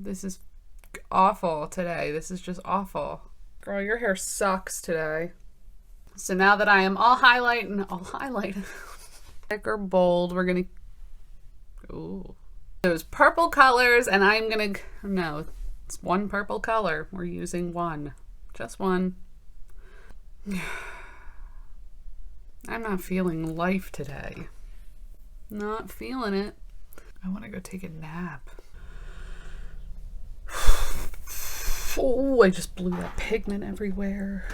This is awful today. This is just awful. Girl, your hair sucks today. So now that I am all highlight, thick or bold, we're gonna, ooh, those purple colors, and I'm gonna, no, it's one purple color. We're using one, just one. I'm not feeling life today. Not feeling it. I want to go take a nap. Oh, I just blew that pigment everywhere.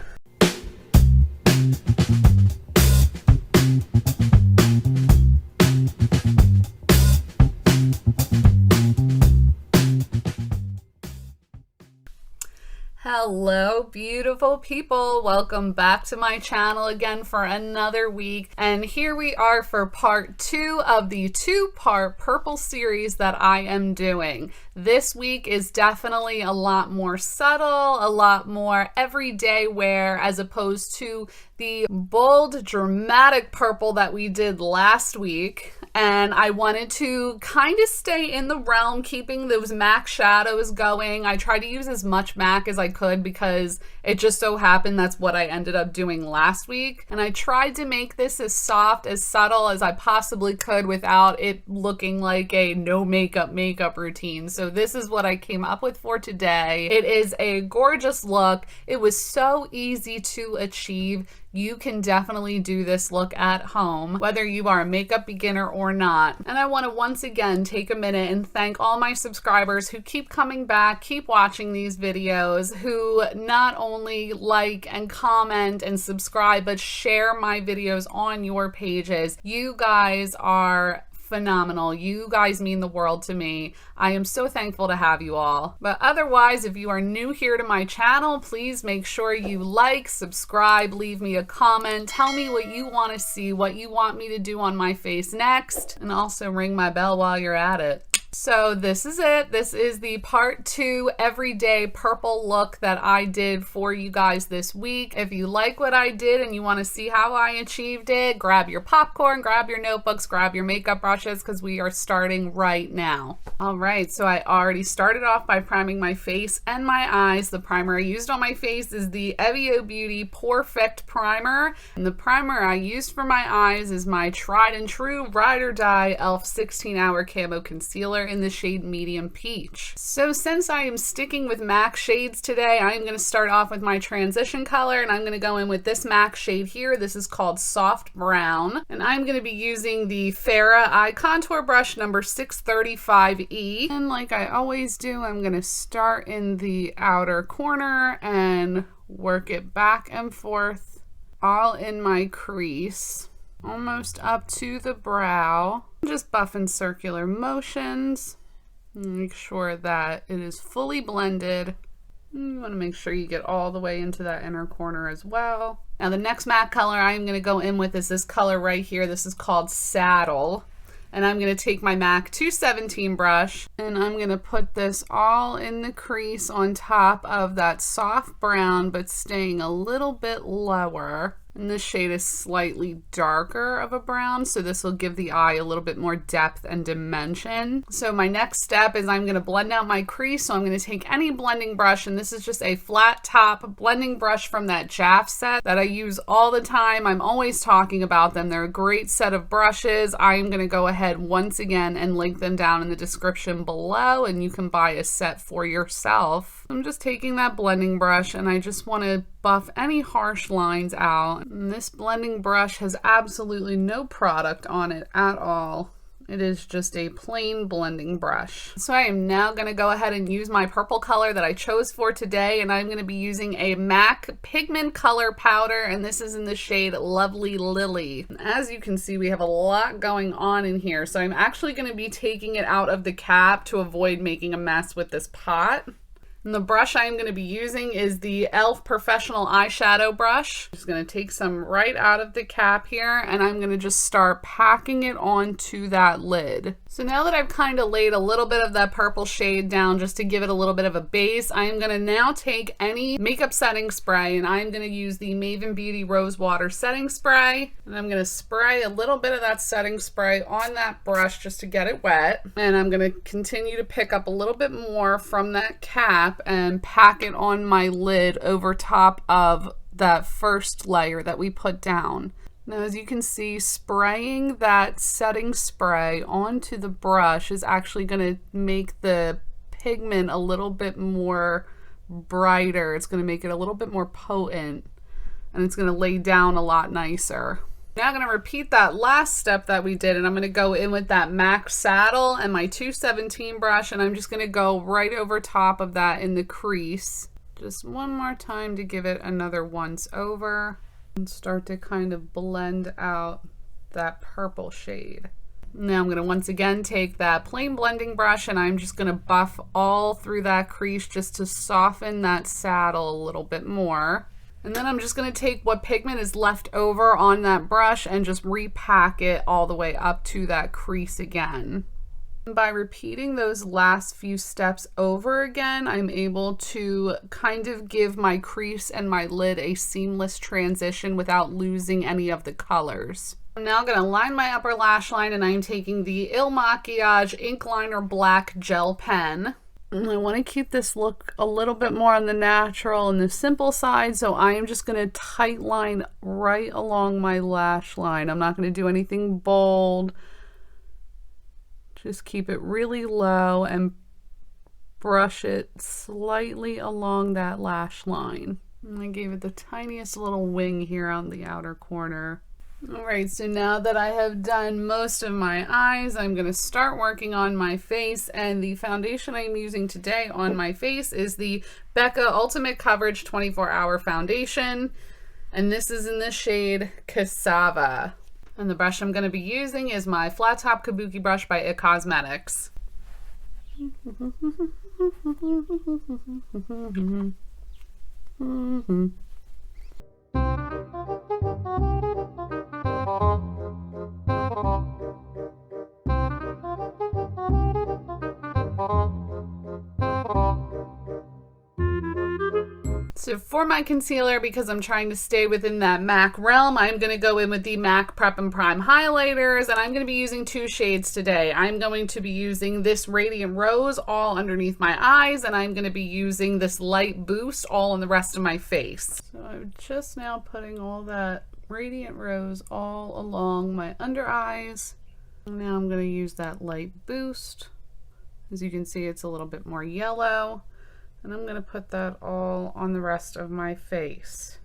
Hello, beautiful people. Welcome back to my channel again for another week. And here we are for part 2 of the 2-part purple series that I am doing. This week is definitely a lot more subtle, a lot more everyday wear, as opposed to the bold, dramatic purple that we did last week. And I wanted to kind of stay in the realm, keeping those MAC shadows going. I tried to use as much MAC as I could because it just so happened that's what I ended up doing last week. And I tried to make this as soft, as subtle as I possibly could without it looking like a no makeup routine. So this is what I came up with for today. It is a gorgeous look. It was so easy to achieve. You can definitely do this look at home, whether you are a makeup beginner or not. And I want to once again take a minute and thank all my subscribers who keep coming back, keep watching these videos, who not only like and comment and subscribe, but share my videos on your pages. You guys are phenomenal. You guys mean the world to me. I am so thankful to have you all. But otherwise, if you are new here to my channel, please make sure you like, subscribe, leave me a comment, tell me what you want to see, what you want me to do on my face next, and also ring my bell while you're at it. So this is it. This is the part 2 everyday purple look that I did for you guys this week. If you like what I did and you want to see how I achieved it, grab your popcorn, grab your notebooks, grab your makeup brushes, because we are starting right now. All right, so I already started off by priming my face and my eyes. The primer I used on my face is the EVIO Beauty Pore-fect primer. And the primer I used for my eyes is my tried and true Ride or Die e.l.f. 16-Hour Camo Concealer in the shade Medium Peach. So since I am sticking with MAC shades today, I am going to start off with my transition color, and I'm going to go in with this MAC shade here. This is called Soft Brown, and I'm going to be using the Farrah Eye Contour Brush number 635E. And like I always do, I'm going to start in the outer corner and work it back and forth all in my crease, almost up to the brow. Just buff in circular motions. Make sure that it is fully blended. You want to make sure you get all the way into that inner corner as well. Now the next MAC color I'm going to go in with is this color right here. This is called Saddle. And I'm going to take my MAC 217 brush and I'm going to put this all in the crease on top of that soft brown, but staying a little bit lower. And this shade is slightly darker of a brown, so this will give the eye a little bit more depth and dimension. So my next step is I'm going to blend out my crease. So I'm going to take any blending brush, and this is just a flat top blending brush from that Jaff set that I use all the time. I'm always talking about them. They're a great set of brushes. I'm going to go ahead once again and link them down in the description below, and you can buy a set for yourself. I'm just taking that blending brush and I just want to buff any harsh lines out. And this blending brush has absolutely no product on it at all. It is just a plain blending brush. So I am now going to go ahead and use my purple color that I chose for today, and I'm going to be using a MAC Pigment color powder, and this is in the shade Lovely Lily. And as you can see, we have a lot going on in here, so I'm actually going to be taking it out of the cap to avoid making a mess with this pot. And the brush I'm going to be using is the e.l.f. Professional Eyeshadow Brush. I'm just going to take some right out of the cap here, and I'm going to just start packing it onto that lid. So now that I've kind of laid a little bit of that purple shade down just to give it a little bit of a base, I am going to now take any makeup setting spray, and I'm going to use the Maven Beauty Rose Water Setting Spray. And I'm going to spray a little bit of that setting spray on that brush just to get it wet. And I'm going to continue to pick up a little bit more from that cap and pack it on my lid over top of that first layer that we put down. Now, as you can see, spraying that setting spray onto the brush is actually going to make the pigment a little bit more brighter. It's going to make it a little bit more potent, and it's going to lay down a lot nicer. Now I'm going to repeat that last step that we did, and I'm going to go in with that MAC saddle and my 217 brush, and I'm just going to go right over top of that in the crease. Just one more time to give it another once over and start to kind of blend out that purple shade. Now I'm going to once again take that plain blending brush, and I'm just going to buff all through that crease just to soften that saddle a little bit more. And then I'm just going to take what pigment is left over on that brush and just repack it all the way up to that crease again. And by repeating those last few steps over again, I'm able to kind of give my crease and my lid a seamless transition without losing any of the colors. I'm now going to line my upper lash line, and I'm taking the Il Makiage Inkliner Black Gel Pen. And I want to keep this look a little bit more on the natural and the simple side, so I am just going to tight line right along my lash line. I'm not going to do anything bold. Just keep it really low and brush it slightly along that lash line. And I gave it the tiniest little wing here on the outer corner. All right, so now that I have done most of my eyes, I'm going to start working on my face, and the foundation I'm using today on my face is the Becca Ultimate Coverage 24-Hour Foundation, and this is in the shade Cassava. And the brush I'm going to be using is my Flat Top Kabuki brush by It Cosmetics. So for my concealer, because I'm trying to stay within that MAC realm, I'm going to go in with the MAC Prep and Prime highlighters, and I'm going to be using two shades today. I'm going to be using this Radiant Rose all underneath my eyes, and I'm going to be using this Light Boost all on the rest of my face. So I'm just now putting all that Radiant Rose all along my under eyes. Now I'm going to use that Light Boost. As you can see, it's a little bit more yellow. And I'm going to put that all on the rest of my face.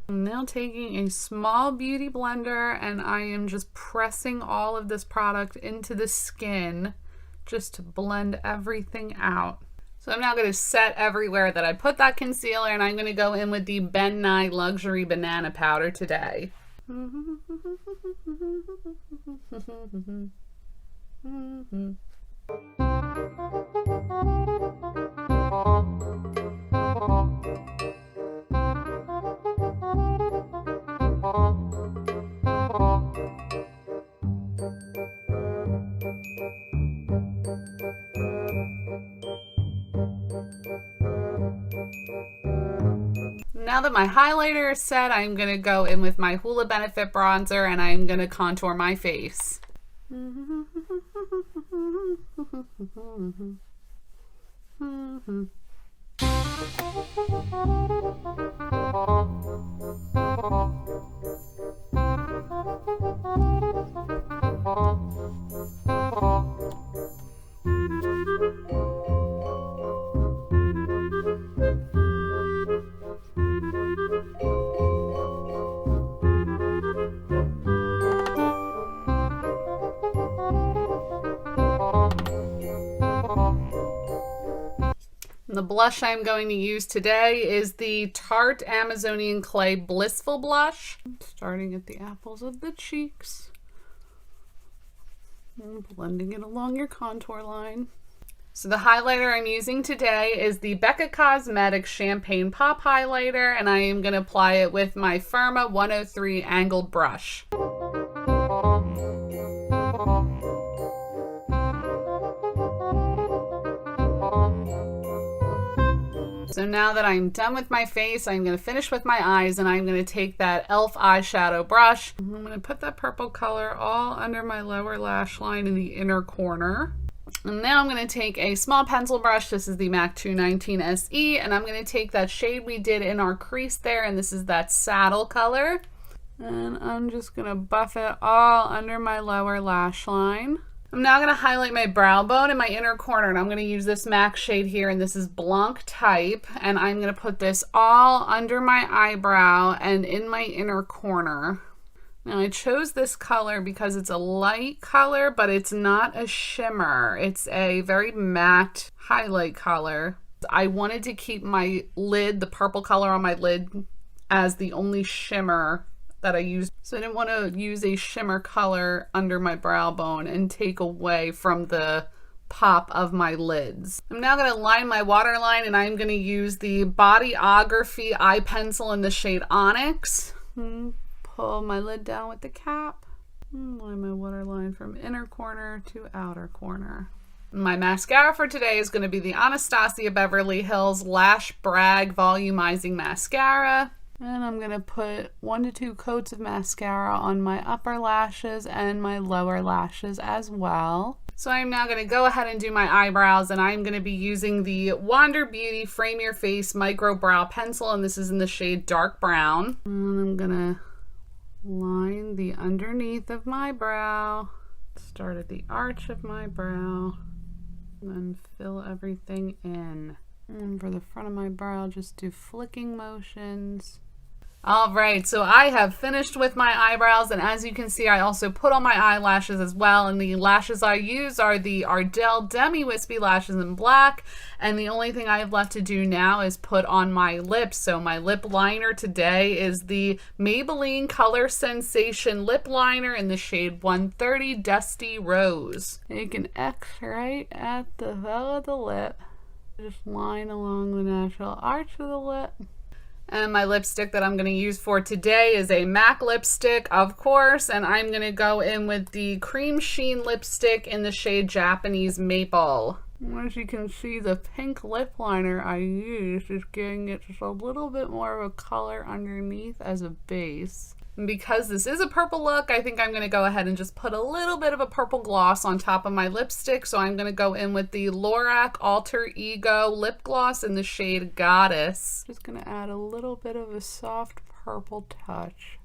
I'm now taking a small beauty blender, and I am just pressing all of this product into the skin just to blend everything out. So I'm now going to set everywhere that I put that concealer, and I'm going to go in with the Ben Nye Luxury Banana Powder today. Now that my highlighter is set, I'm going to go in with my Hoola Benefit bronzer, and I'm going to contour my face. The blush I'm going to use today is the Tarte Amazonian Clay Blissful Blush. Starting at the apples of the cheeks and blending it along your contour line. So the highlighter I'm using today is the Becca Cosmetics Champagne Pop Highlighter, and I am going to apply it with my Firma 103 angled brush. So now that I'm done with my face, I'm going to finish with my eyes, and I'm going to take that e.l.f. eyeshadow brush. I'm going to put that purple color all under my lower lash line in the inner corner. And now I'm going to take a small pencil brush. This is the MAC 219 SE, and I'm going to take that shade we did in our crease there, and this is that saddle color. And I'm just going to buff it all under my lower lash line. I'm now going to highlight my brow bone in my inner corner, and I'm going to use this MAC shade here, and this is Blanc type, and I'm going to put this all under my eyebrow and in my inner corner. Now I chose this color because it's a light color, but it's not a shimmer. It's a very matte highlight color. I wanted to keep my lid, the purple color on my lid, as the only shimmer that I used. So I didn't want to use a shimmer color under my brow bone and take away from the pop of my lids. I'm now going to line my waterline, and I'm going to use the Bodyography eye pencil in the shade Onyx. Pull my lid down with the cap. Line my waterline from inner corner to outer corner. My mascara for today is going to be the Anastasia Beverly Hills Lash Brag Volumizing Mascara. And I'm going to put 1 to 2 coats of mascara on my upper lashes and my lower lashes as well. So I'm now going to go ahead and do my eyebrows, and I'm going to be using the Wander Beauty Frame Your Face Micro Brow Pencil, and this is in the shade Dark Brown. And I'm going to line the underneath of my brow, start at the arch of my brow, and then fill everything in. And for the front of my brow, just do flicking motions. All right, so I have finished with my eyebrows, and as you can see, I also put on my eyelashes as well, and the lashes I use are the Ardell Demi Whispie lashes in black, and the only thing I have left to do now is put on my lips. So my lip liner today is the Maybelline Color Sensation lip liner in the shade 130 Dusty Rose. Take an X right at the heel of the lip, just line along the natural arch of the lip. And my lipstick that I'm going to use for today is a MAC lipstick, of course, and I'm going to go in with the Cream Sheen lipstick in the shade Japanese Maple. As you can see, the pink lip liner I used is giving it just a little bit more of a color underneath as a base. And because this is a purple look, I think I'm going to go ahead and just put a little bit of a purple gloss on top of my lipstick. So I'm going to go in with the Lorac Alter Ego lip gloss in the shade Goddess. Just going to add a little bit of a soft purple touch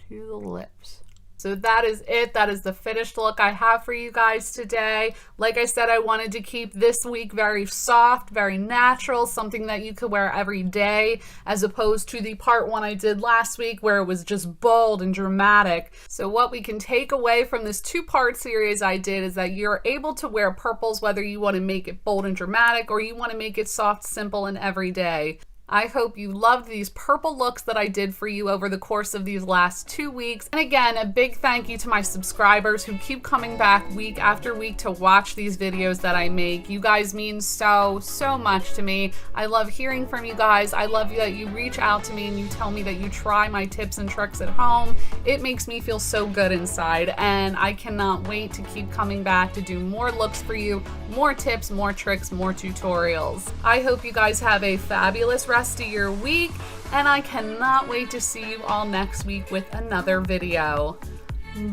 to the lips. So that is it. That is the finished look I have for you guys today. Like I said, I wanted to keep this week very soft, very natural, something that you could wear every day, as opposed to the part one I did last week where it was just bold and dramatic. So what we can take away from this 2-part series I did is that you're able to wear purples whether you want to make it bold and dramatic or you want to make it soft, simple, and everyday. I hope you loved these purple looks that I did for you over the course of these last 2 weeks. And again, a big thank you to my subscribers who keep coming back week after week to watch these videos that I make. You guys mean so much to me. I love hearing from you guys. I love that you reach out to me and you tell me that you try my tips and tricks at home. It makes me feel so good inside, and I cannot wait to keep coming back to do more looks for you, more tips, more tricks, more tutorials. I hope you guys have a fabulous rest of your week, and I cannot wait to see you all next week with another video.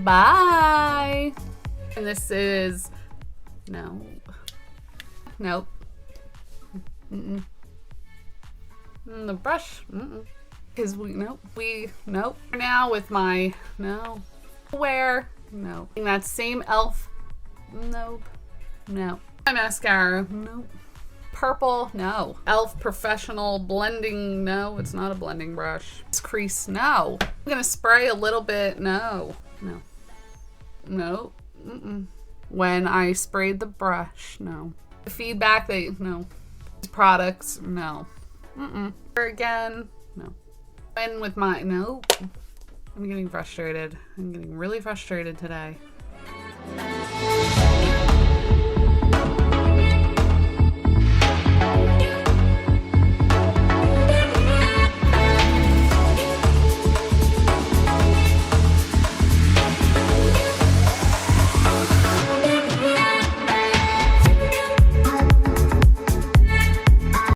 Bye. And this is nope. The brush because nope. Now with my where that same e.l.f. No. My mascara, nope. Purple, no. E.l.f. Professional Blending, no, it's not a blending brush. This crease, no. I'm gonna spray a little bit, no. When I sprayed the brush, no. The feedback, no. These products, no. Again, no. And with my, no. I'm getting frustrated. I'm getting really frustrated today.